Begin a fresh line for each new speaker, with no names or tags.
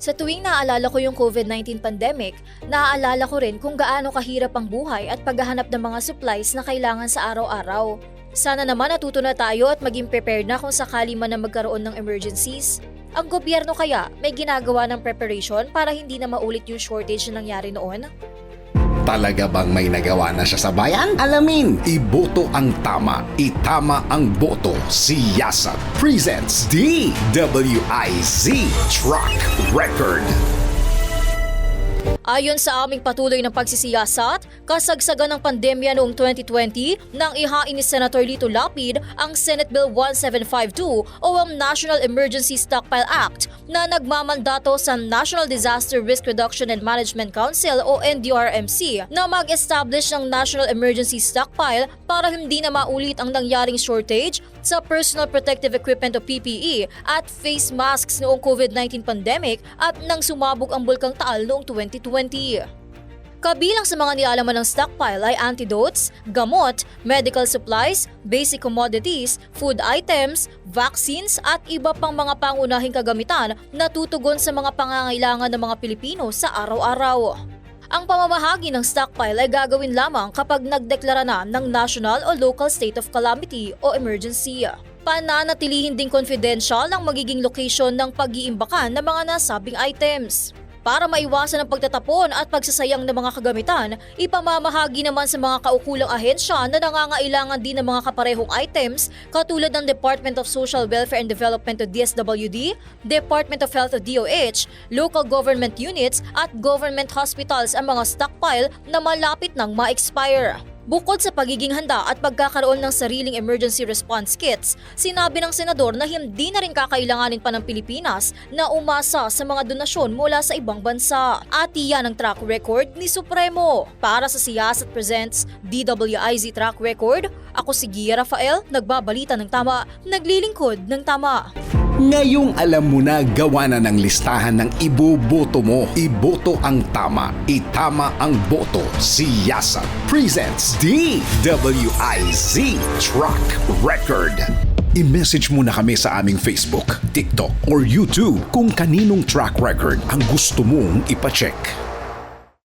Sa tuwing naaalala ko yung COVID-19 pandemic, naaalala ko rin kung gaano kahirap ang buhay at paghahanap ng mga supplies na kailangan sa araw-araw. Sana naman natuto na tayo at maging prepared na kung sakali man na magkaroon ng emergencies. Ang gobyerno kaya may ginagawa ng preparation para hindi na maulit yung shortage na nangyari noon?
Talaga bang may nagawa na siya sa bayan? Alamin, iboto ang tama, itama ang boto. Si Yasat presents DWIZ Track Record.
Ayon sa aming patuloy ng pagsisiyasat, kasagsagan ng pandemya noong 2020 nang ihain ni Senator Lito Lapid ang Senate Bill 1752 o ang National Emergency Stockpile Act na nagmamandato sa National Disaster Risk Reduction and Management Council o NDRMC na mag-establish ng National Emergency Stockpile para hindi na maulit ang nangyaring shortage sa personal protective equipment o PPE at face masks noong COVID-19 pandemic at nang sumabog ang Bulkang Taal noong 2020. Kabilang sa mga nialaman ng stockpile ay antidotes, gamot, medical supplies, basic commodities, food items, vaccines at iba pang mga pangunahing kagamitan na tutugon sa mga pangangailangan ng mga Pilipino sa araw-araw. Ang pamamahagi ng stockpile ay gagawin lamang kapag nagdeklara na ng national o local state of calamity o emergency. Pananatilihin ding confidential ang magiging location ng pag-iimbakan ng mga nasabing items. Para maiwasan ang pagtatapon at pagsasayang ng mga kagamitan, ipamamahagi naman sa mga kaukulang ahensya na nangangailangan din ng mga kaparehong items katulad ng Department of Social Welfare and Development o DSWD, Department of Health o DOH, local government units at government hospitals ang mga stockpile na malapit nang ma-expire. Bukod sa pagiging handa at pagkakaroon ng sariling emergency response kits, sinabi ng senador na hindi na rin kakailanganin pa ng Pilipinas na umasa sa mga donasyon mula sa ibang bansa. At iyan ang track record ni Supremo. Para sa Siyasat Presents DWIZ Track Record, ako si Gia Rafael, nagbabalita ng tama, naglilingkod ng tama.
Ngayong alam mo na gawa na ng listahan ng iboboto mo. Iboto ang tama, itama ang boto. Si Yasat presents DWIZ Track Record. I-message mo na kami sa aming Facebook, TikTok or YouTube kung kaninong track record ang gusto mong ipacheck.